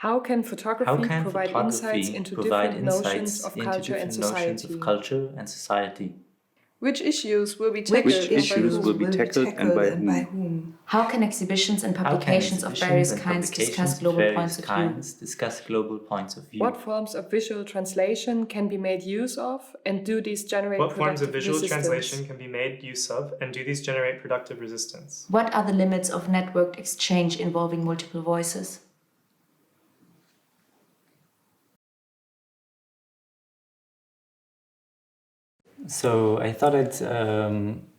How can photography provide insights into different notions of culture and society? Which issues will be tackled and by whom? How can exhibitions and publications of various kinds discuss global points of view? What forms of visual translation can be made use of, and do these generate productive resistance? What are the limits of networked exchange involving multiple voices? So I thought I'd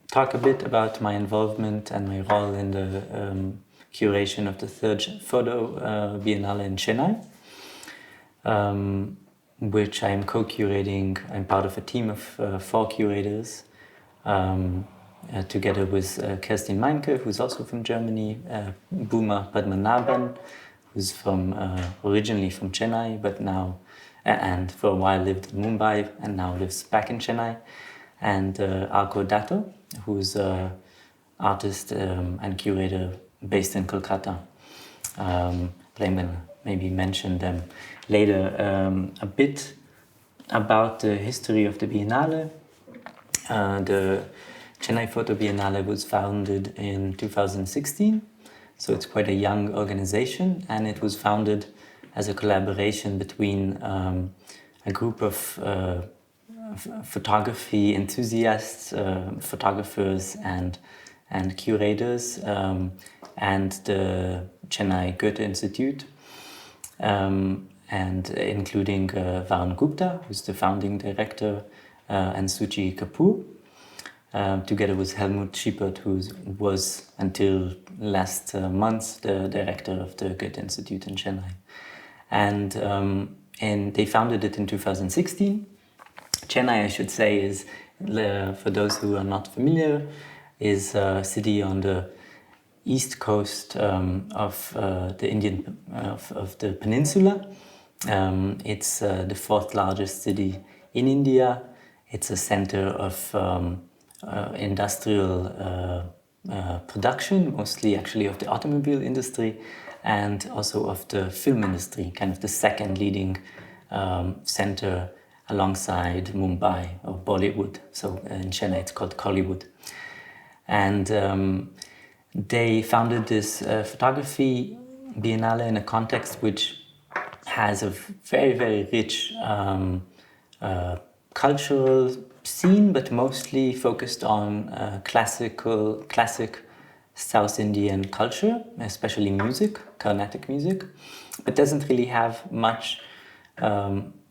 talk a bit about my involvement and my role in the curation of the third photo biennale in Chennai, which I'm co-curating. I'm part of a team of 4 curators, together with Kerstin Meincke, who's also from Germany, Bhooma Padmanabhan, who's originally from Chennai, but now and for a while lived in Mumbai and now lives back in Chennai, and Arko Datto, who's an artist and curator based in Kolkata. But I'm going to maybe mention them later. A bit about the history of the Biennale. The Chennai Photo Biennale was founded in 2016, so it's quite a young organization, and it was founded as a collaboration between a group of photography enthusiasts, photographers and curators, and the Chennai Goethe Institute, and including Varun Gupta, who's the founding director, and Suchi Kapoor, together with Helmut Schiepert, who was until last month the director of the Goethe Institute in Chennai. And they founded it in 2016. Chennai, I should say, is, for those who are not familiar, is a city on the east coast of the peninsula. It's the 4th largest city in India. It's a center of industrial production, mostly actually of the automobile industry, and also of the film industry, kind of the second leading center alongside Mumbai or Bollywood. So in Chennai it's called Kollywood. And they founded this photography biennale in a context which has a very, very rich cultural scene, but mostly focused on classic South Indian culture, especially music, Carnatic music, but doesn't really have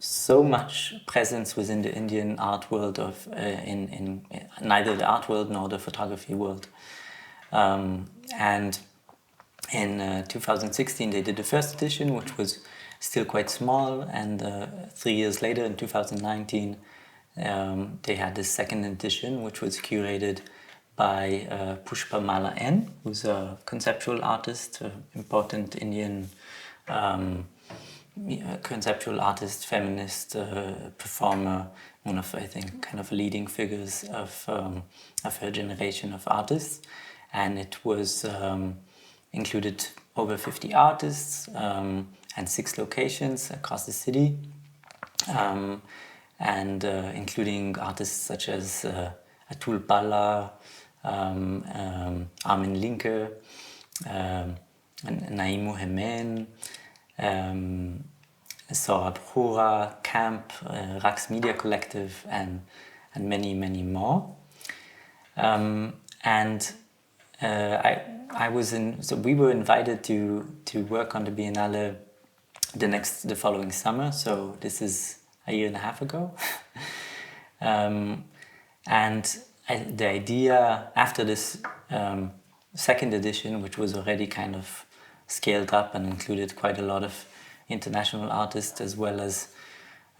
so much presence within the Indian art world in neither the art world nor the photography world. And in 2016 they did the first edition, which was still quite small, and 3 years later, in 2019, they had the second edition, which was curated by Pushpa Mala N, who's a conceptual artist, important Indian conceptual artist, feminist performer, one of, I think, kind of leading figures of her generation of artists. And it was included over 50 artists and 6 locations across the city, and including artists such as Atul Bala, Armin Linke, Naimu Hemen, Saurabh Hura, Camp, Rax Media Collective, and many, many more. So we were invited to work on the Biennale the following summer. So this is a year and a half ago. The idea after this second edition, which was already kind of scaled up and included quite a lot of international artists, as well as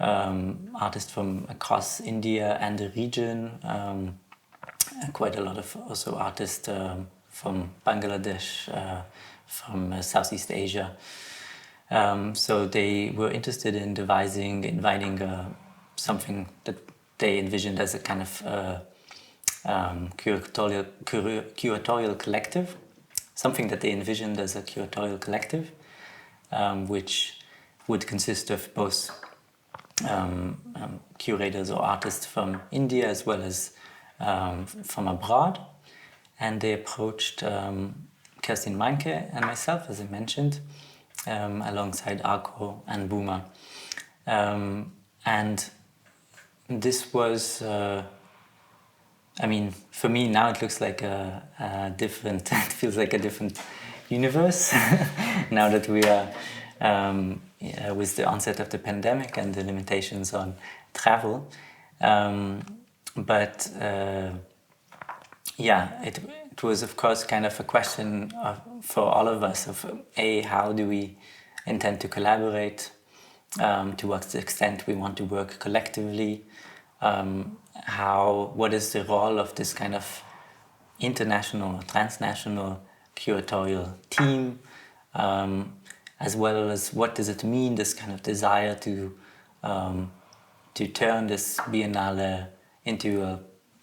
artists from across India and the region, quite a lot of also artists from Bangladesh, from Southeast Asia. So they were interested in inviting something that they envisioned as a kind of curatorial collective, something that they envisioned as a curatorial collective, which would consist of both curators or artists from India as well as from abroad. And they approached Kerstin Meincke and myself, as I mentioned, alongside Arko and Bhooma. And this was, for me now it looks like a different, it feels like a different universe now that we are with the onset of the pandemic and the limitations on travel. It was of course kind of a question for all of us of how do we intend to collaborate, to what extent we want to work collectively, what is the role of this kind of international or transnational curatorial team, as well as what does it mean, this kind of desire to turn this Biennale into a,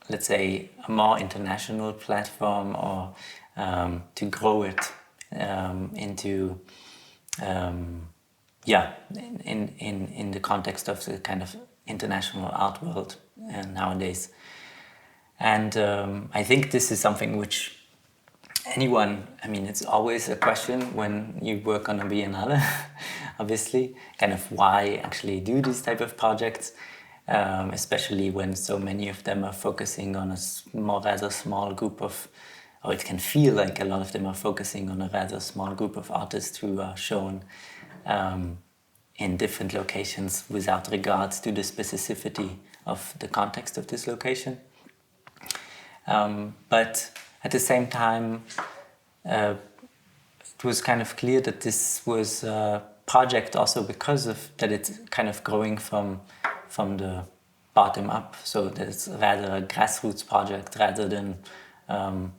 let's say, a more international platform, or to grow it into in the context of the kind of international art world nowadays. And I think this is something which it's always a question when you work on a Biennale, obviously, kind of why actually do these type of projects, especially when so many of them are focusing on a rather small group of, or it can feel like a lot of them are focusing on a rather small group of artists who are shown in different locations without regards to the specificity of the context of this location. But at the same time, it was kind of clear that this was a project also because of that it's kind of growing from the bottom up, so that it's rather a grassroots project rather than an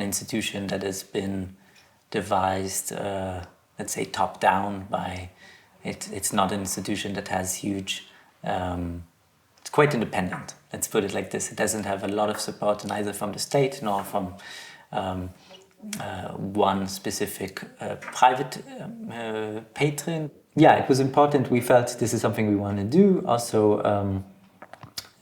institution that has been devised, let's say, top down by it. It's not an institution that has huge. It's quite independent. Let's put it like this. It doesn't have a lot of support neither from the state nor from one specific private patron. Yeah, it was important. We felt this is something we want to do. Also,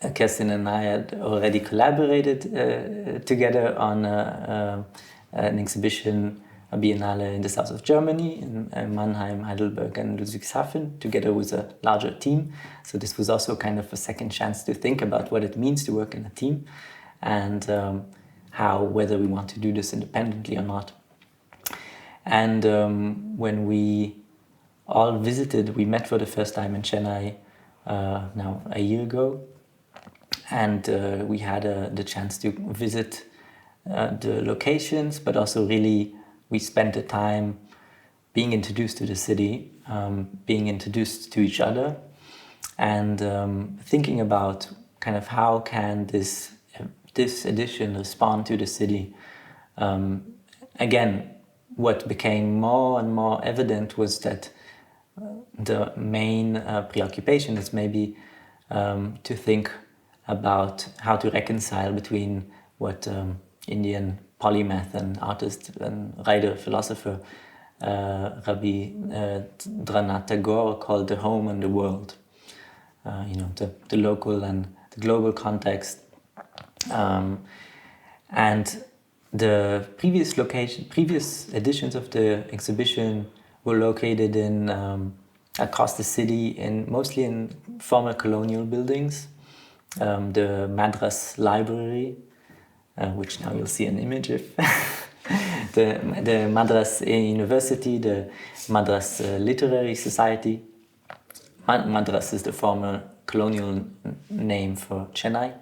Kerstin and I had already collaborated together on an exhibition, a Biennale in the south of Germany, in Mannheim, Heidelberg and Ludwigshafen, together with a larger team. So this was also kind of a second chance to think about what it means to work in a team, and whether we want to do this independently or not. And when we all visited, we met for the first time in Chennai now a year ago, and we had the chance to visit the locations, but also really we spent the time being introduced to the city, being introduced to each other, and thinking about kind of how can this edition respond to the city. Again, what became more and more evident was that the main preoccupation is maybe to think about how to reconcile between what Indian polymath and artist and writer, philosopher Rabbi Rabindranath Tagore called the home and the world. The local and the global context. And the previous editions of the exhibition were located in across the city, mostly in former colonial buildings. The Madras Library, which now you'll see an image of, the Madras University, the Madras Literary Society. Madras is the former colonial name for Chennai,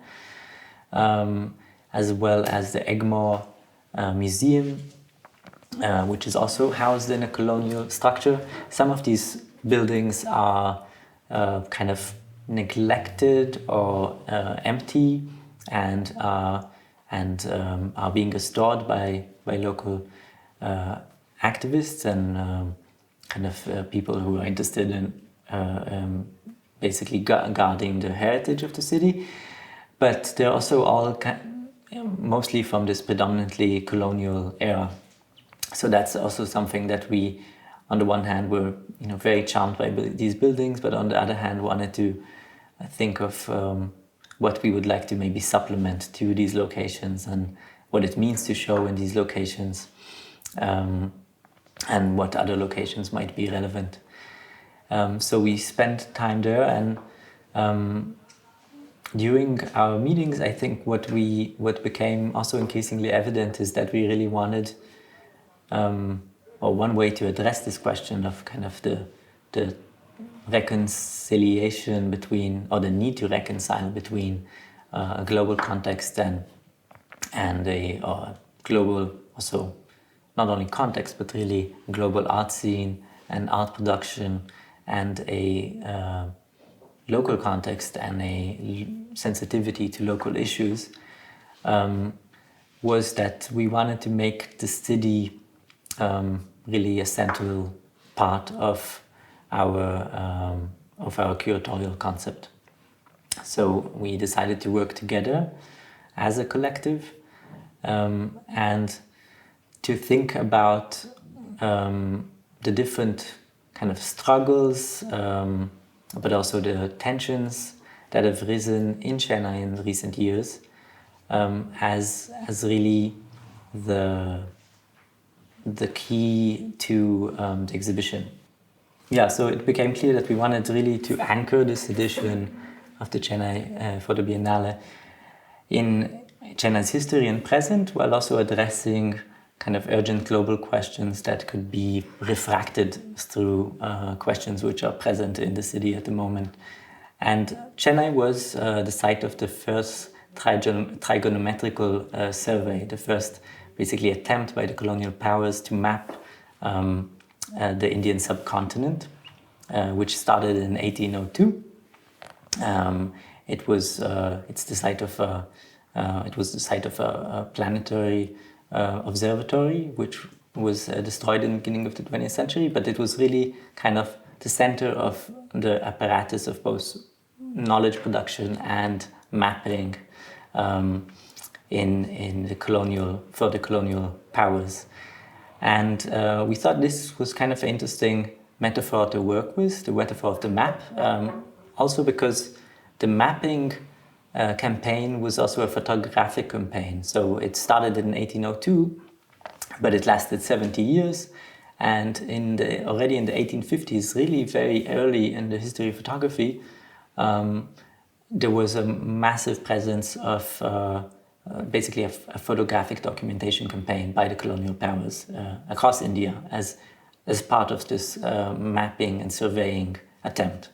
as well as the Egmore Museum, which is also housed in a colonial structure. Some of these buildings are kind of neglected or empty, and are being restored by local activists and kind of people who are interested in basically guarding the heritage of the city. But they're also all mostly from this predominantly colonial era. So that's also something that we on the one hand were very charmed by these buildings, but on the other hand wanted to think of what we would like to maybe supplement to these locations and what it means to show in these locations, and what other locations might be relevant. So we spent time there, and during our meetings, I think what became also increasingly evident is that we really wanted, or one way to address this question of kind of the reconciliation between, or the need to reconcile between a global context and a global, also not only context, but really global art scene and art production, and a local context and a sensitivity to local issues, was that we wanted to make the city really a central part of our curatorial concept. So we decided to work together as a collective, and to think about the different kind of struggles, but also the tensions that have risen in Chennai in recent years, as really the key to the exhibition. Yeah, so it became clear that we wanted really to anchor this edition of the Chennai Photo Biennale in Chennai's history and present, while also addressing kind of urgent global questions that could be refracted through questions which are present in the city at the moment. And Chennai was the site of the first trigonometrical survey, the first basically attempt by the colonial powers to map the Indian subcontinent, which started in 1802. It was the site of a planetary observatory, which was destroyed in the beginning of the 20th century, but it was really kind of the center of the apparatus of both knowledge production and mapping in the colonial powers. And we thought this was kind of an interesting metaphor to work with, the metaphor of the map, also because the mapping campaign was also a photographic campaign. So it started in 1802, but it lasted 70 years. And already in the 1850s, really very early in the history of photography, there was a massive presence of basically a photographic documentation campaign by the colonial powers across India as part of this mapping and surveying attempt.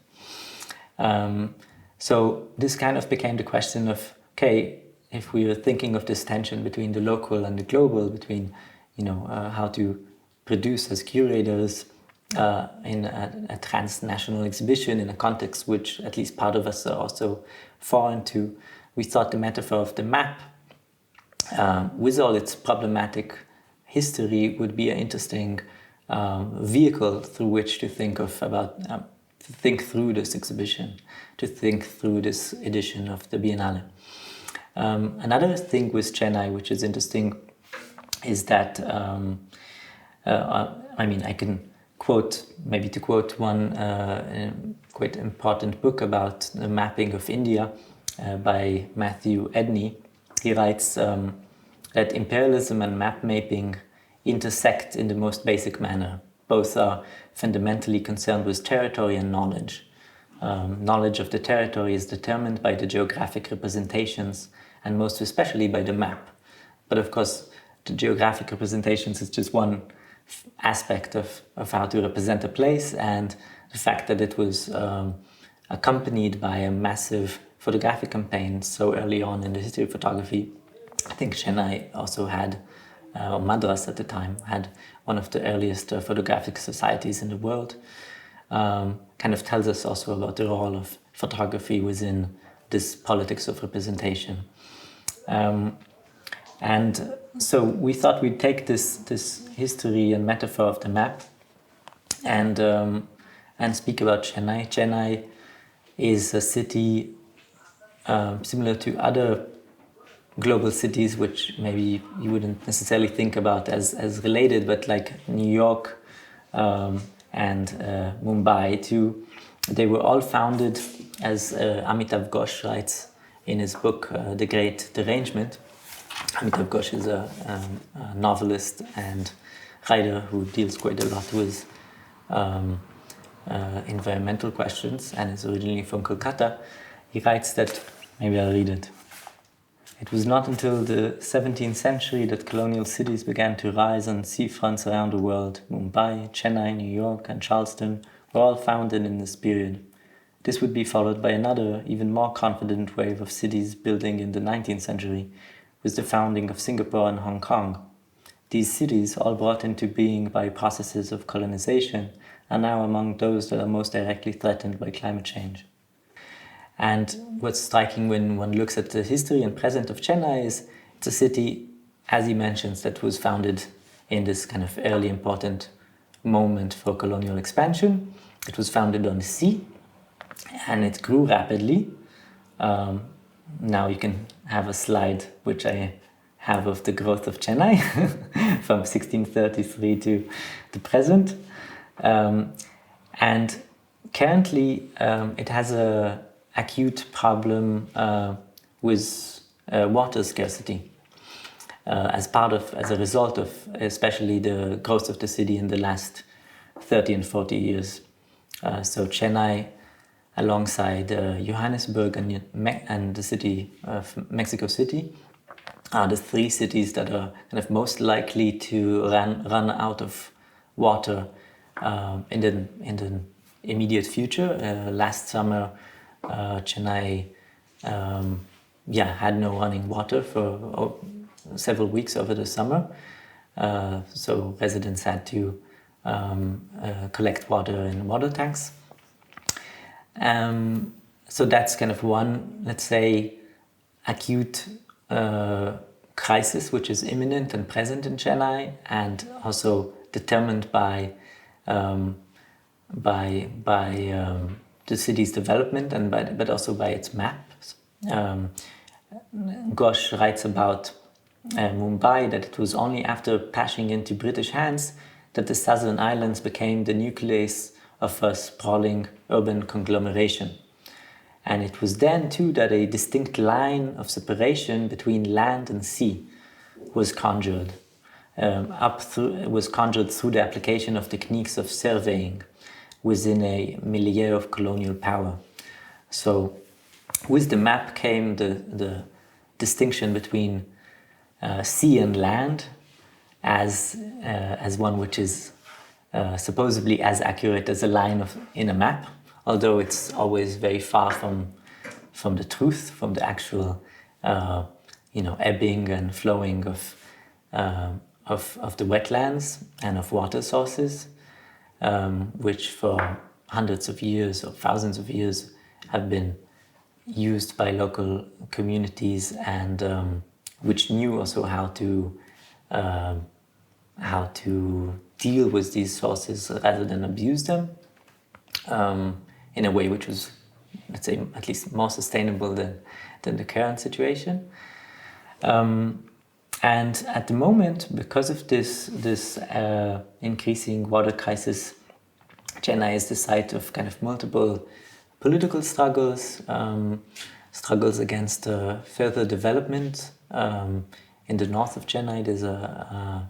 So this kind of became the question of, okay, if we were thinking of this tension between the local and the global, between how to produce as curators in a transnational exhibition in a context which at least part of us are also foreign to, we thought the metaphor of the map, with all its problematic history, would be an interesting vehicle through which to think through this exhibition, to think through this edition of the Biennale. Another thing with Chennai, which is interesting, is that, I can quote one quite important book about the mapping of India by Matthew Edney. He writes that imperialism and map mapping intersect in the most basic manner. Both are fundamentally concerned with territory and knowledge. Knowledge of the territory is determined by the geographic representations, and most especially by the map. But of course, the geographic representations is just one aspect of how to represent a place, and the fact that it was accompanied by a massive photographic campaign so early on in the history of photography. I think Chennai also had, or Madras at the time, had one of the earliest photographic societies in the world. Kind of tells us also about the role of photography within this politics of representation. And so we thought we'd take this history and metaphor of the map and speak about Chennai. Chennai is a city similar to other global cities, which maybe you wouldn't necessarily think about as related, but like New York, and Mumbai too. They were all founded, as Amitav Ghosh writes in his book, The Great Derangement. Amitav Ghosh is a novelist and writer who deals quite a lot with environmental questions and is originally from Kolkata. He writes that, maybe I'll read it. It was not until the 17th century that colonial cities began to rise on seafronts around the world. Mumbai, Chennai, New York, and Charleston were all founded in this period. This would be followed by another, even more confident wave of cities building in the 19th century, with the founding of Singapore and Hong Kong. These cities, all brought into being by processes of colonization, are now among those that are most directly threatened by climate change. And what's striking when one looks at the history and present of Chennai is it's a city, as he mentions, that was founded in this kind of early important moment for colonial expansion. It was founded on the sea, and it grew rapidly. Now you can have a slide which I have of the growth of Chennai from 1633 to the present. And currently it has a acute problem with water scarcity as a result of especially the growth of the city in the last 30 and 40 years. So Chennai, alongside Johannesburg and the city of Mexico City, are the three cities that are kind of most likely to run out of water in the immediate future. Last summer, Chennai had no running water for several weeks over the summer, so residents had to collect water in water tanks. So that's kind of one, let's say, acute crisis which is imminent and present in Chennai, and also determined by the city's development but also by its maps. Ghosh writes about Mumbai that it was only after passing into British hands that the southern islands became the nucleus of a sprawling urban conglomeration. And it was then too that a distinct line of separation between land and sea was conjured. It was conjured through the application of techniques of surveying within a milieu of colonial power. So with the map came the distinction between sea and land as one which is supposedly as accurate as a line in a map, although it's always very far from the truth, from the actual ebbing and flowing of the wetlands and of water sources, which for hundreds of years or thousands of years have been used by local communities, and which knew also how to deal with these sources rather than abuse them in a way which was, let's say, at least more sustainable than the current situation. And at the moment, because of this increasing water crisis, Chennai is the site of kind of multiple political struggles, struggles against further development. In the north of Chennai, there's a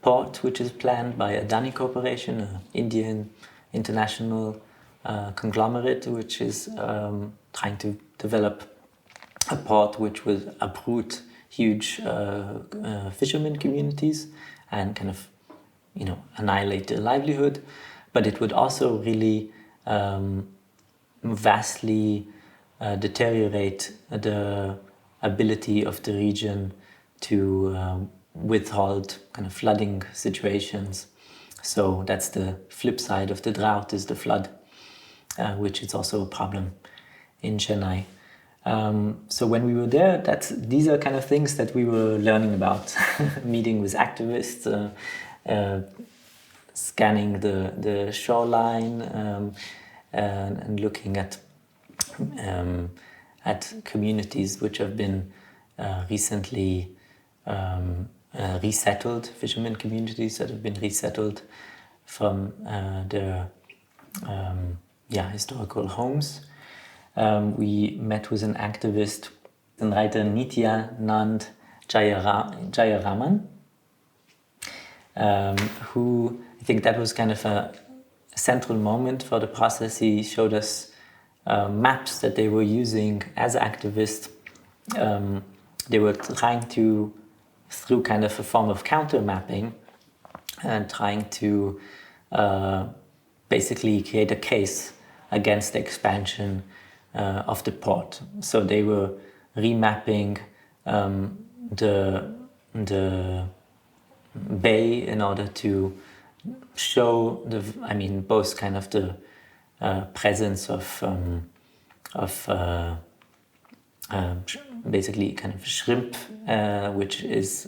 port which is planned by Adani Corporation, an Indian international conglomerate, which is trying to develop a port which would uproot huge fishermen communities and kind of, annihilate their livelihood. But it would also really vastly deteriorate the ability of the region to withhold kind of flooding situations. So that's the flip side of the drought, is the flood, which is also a problem in Chennai. So when we were there, these are kind of things that we were learning about, meeting with activists, scanning the shoreline, and looking at communities which have been recently resettled, fishermen communities that have been resettled from their historical homes. We met with an activist, and writer Nityanand Jayaraman, who I think that was kind of a central moment for the process. He showed us maps that they were using as activists. They were trying to, through kind of a form of counter mapping, and trying to basically create a case against the expansion of the port. So they were remapping the bay in order to show both kind of the presence of basically kind of shrimp, which is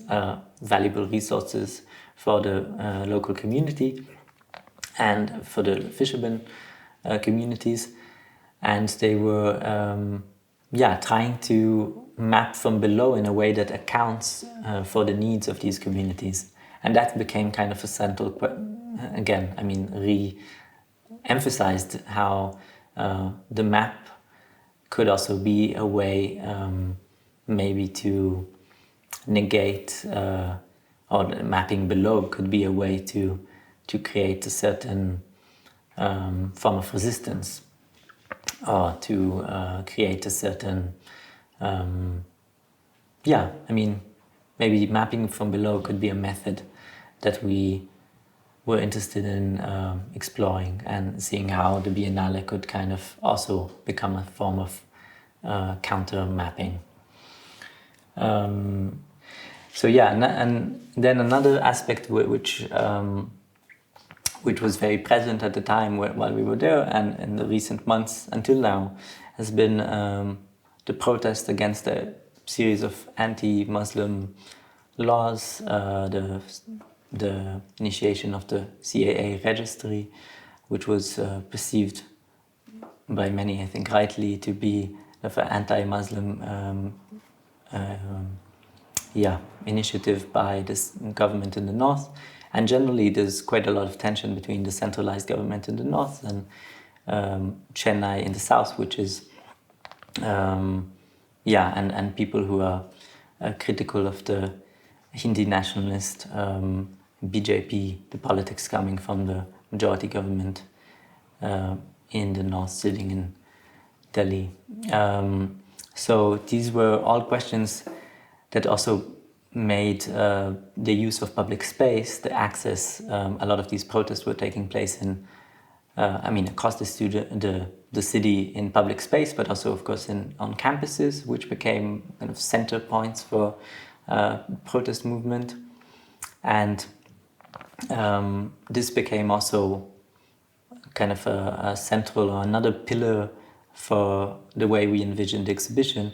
valuable resources for the local community and for the fishermen communities. And they were trying to map from below in a way that accounts for the needs of these communities. And that became kind of a central, re-emphasized how the map could also be a way maybe to negate, or the mapping below could be a way to create a certain form of resistance, or to create a certain, maybe mapping from below could be a method that we were interested in exploring, and seeing how the Biennale could kind of also become a form of counter mapping. And then another aspect which was very present at the time while we were there, and in the recent months until now, has been the protest against a series of anti-Muslim laws, the initiation of the CAA registry, which was perceived by many, I think rightly, to be an anti-Muslim initiative by this government in the north. And generally there's quite a lot of tension between the centralized government in the north and Chennai in the south, which is and people who are critical of the Hindi nationalist BJP, the politics coming from the majority government in the north, sitting in Delhi. So these were all questions that also made the use of public space, the access. A lot of these protests were taking place in, across the city in public space, but also, of course, on campuses, which became kind of center points for protest movement. And this became also kind of a central, or another pillar for the way we envisioned the exhibition,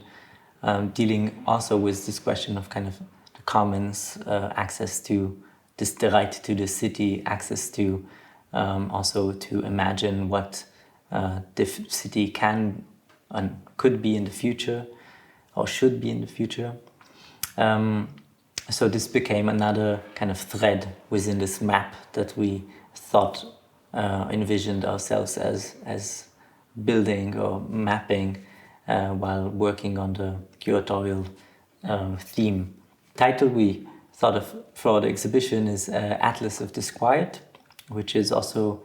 dealing also with this question of kind of the commons, access to this, the right to the city, access to also to imagine what the city can and could be in the future, or should be in the future. So this became another kind of thread within this map that we thought, envisioned ourselves as building or mapping while working on the curatorial theme. Title we thought of for the exhibition is Atlas of Disquiet, which is also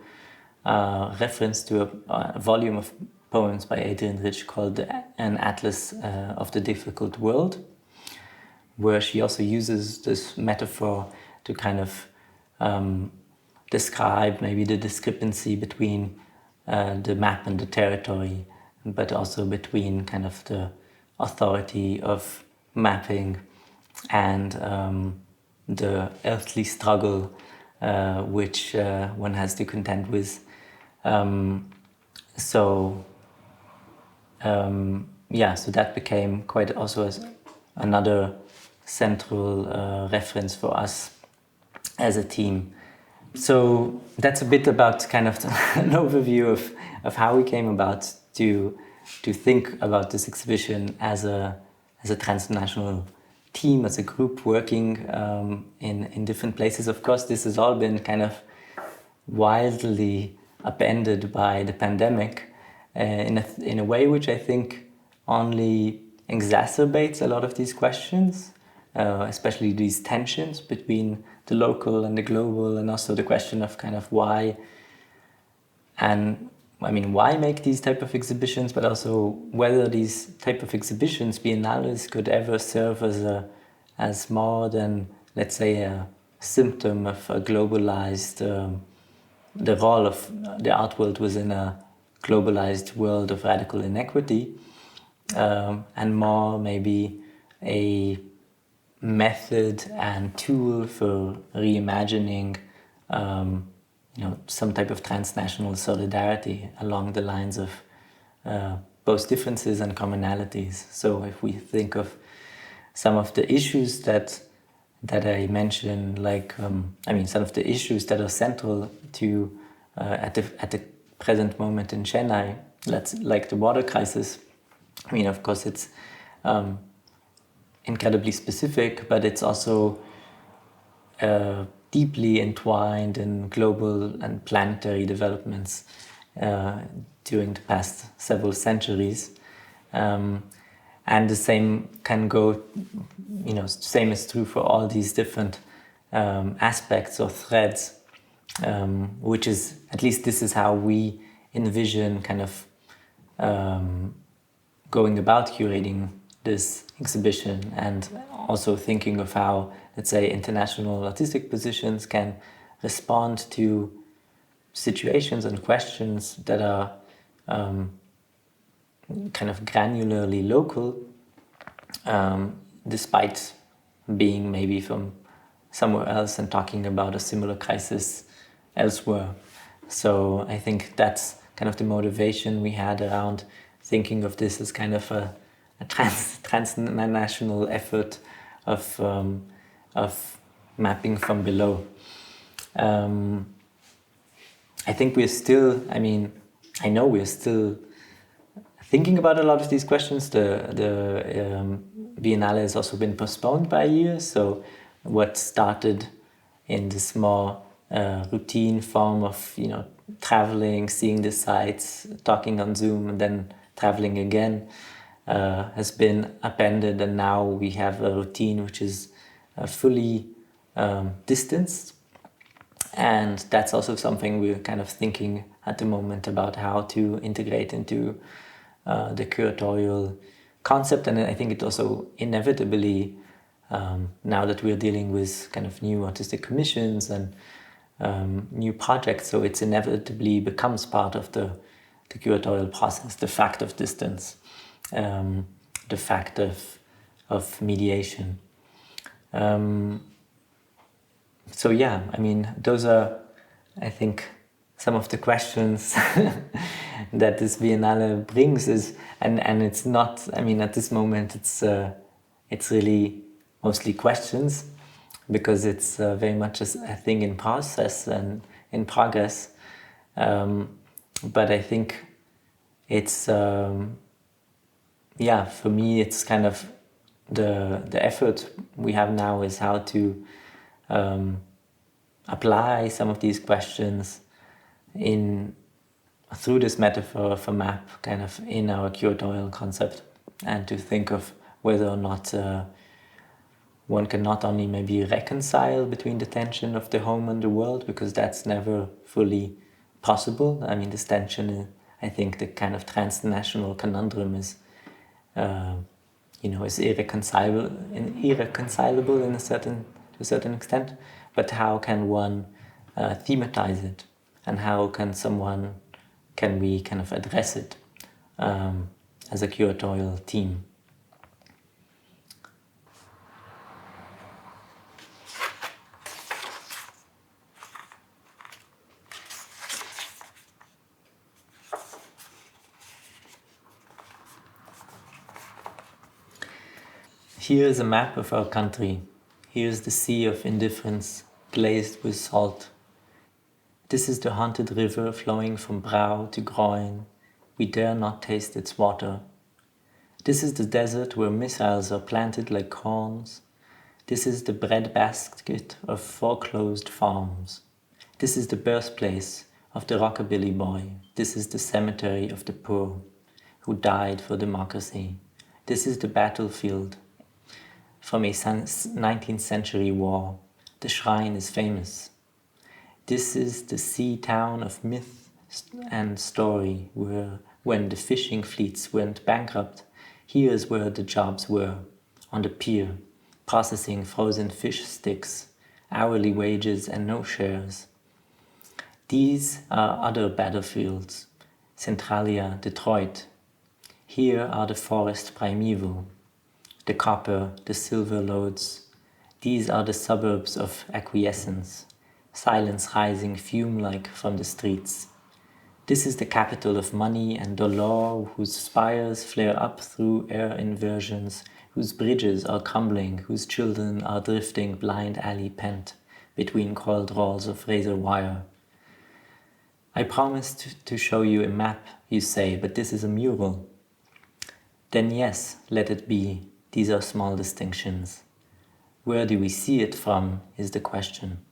a reference to a volume of poems by Adrienne Rich called An Atlas of the Difficult World, where she also uses this metaphor to kind of describe maybe the discrepancy between the map and the territory, but also between kind of the authority of mapping and the earthly struggle which one has to contend with. So that became quite also as another central reference for us as a team. So that's a bit about kind of an overview of how we came about to think about this exhibition as a transnational team, as a group working in different places. Of course, this has all been kind of wildly upended by the pandemic in a way which I think only exacerbates a lot of these questions, especially these tensions between the local and the global, and also the question of kind of why make these type of exhibitions, but also whether these type of exhibitions, biennales, could ever serve as more than, let's say, a symptom of a globalized, the role of the art world within a globalized world of radical inequity, and more maybe a method and tool for reimagining some type of transnational solidarity along the lines of both differences and commonalities. So if we think of some of the issues that I mentioned, like some of the issues that are central to at the present moment in Chennai, like the water crisis. I mean, of course, it's incredibly specific, but it's also deeply entwined in global and planetary developments during the past several centuries. And the same can go, same is true for all these different aspects or threads, which is, at least this is how we envision kind of going about curating this exhibition, and also thinking of how, let's say, international artistic positions can respond to situations and questions that are kind of granularly local, despite being maybe from somewhere else and talking about a similar crisis elsewhere. So I think that's kind of the motivation we had around thinking of this as kind of a transnational effort of mapping from below. I think we're still, I know we're still thinking about a lot of these questions. The Biennale has also been postponed by a year, so what started in this more routine form of, traveling, seeing the sites, talking on Zoom, and then traveling again, has been upended, and now we have a routine which is fully distanced. And that's also something we're kind of thinking at the moment about how to integrate into the curatorial concept. And I think it also inevitably, now that we're dealing with kind of new artistic commissions and new projects, so it inevitably becomes part of the curatorial process, the fact of distance, the fact of mediation. So yeah, those are, I think, some of the questions that this Biennale brings is, and it's not, at this moment it's really mostly questions, because it's very much a thing in process and in progress. But I think it's, for me, it's kind of the effort we have now is how to apply some of these questions through this metaphor of a map, kind of in our curatorial concept, and to think of whether or not one can not only maybe reconcile between the tension of the home and the world, because that's never fully possible. This tension, I think the kind of transnational conundrum is, is irreconcilable to a certain extent. But how can one thematize it, and how can we kind of address it as a curatorial team? Here is a map of our country. Here is the sea of indifference, glazed with salt. This is the haunted river flowing from brow to groin. We dare not taste its water. This is the desert where missiles are planted like corns. This is the breadbasket of foreclosed farms. This is the birthplace of the rockabilly boy. This is the cemetery of the poor who died for democracy. This is the battlefield from a 19th century war. The shrine is famous. This is the sea town of myth and story, where when the fishing fleets went bankrupt, here's where the jobs were, on the pier, processing frozen fish sticks, hourly wages and no shares. These are other battlefields, Centralia, Detroit. Here are the forest primeval, the copper, the silver lodes. These are the suburbs of acquiescence, silence rising fume-like from the streets. This is the capital of money and dolor, whose spires flare up through air inversions, whose bridges are crumbling, whose children are drifting blind alley pent between coiled rolls of razor wire. I promised to show you a map, you say, but this is a mural. Then yes, let it be. These are small distinctions. Where do we see it from is the question.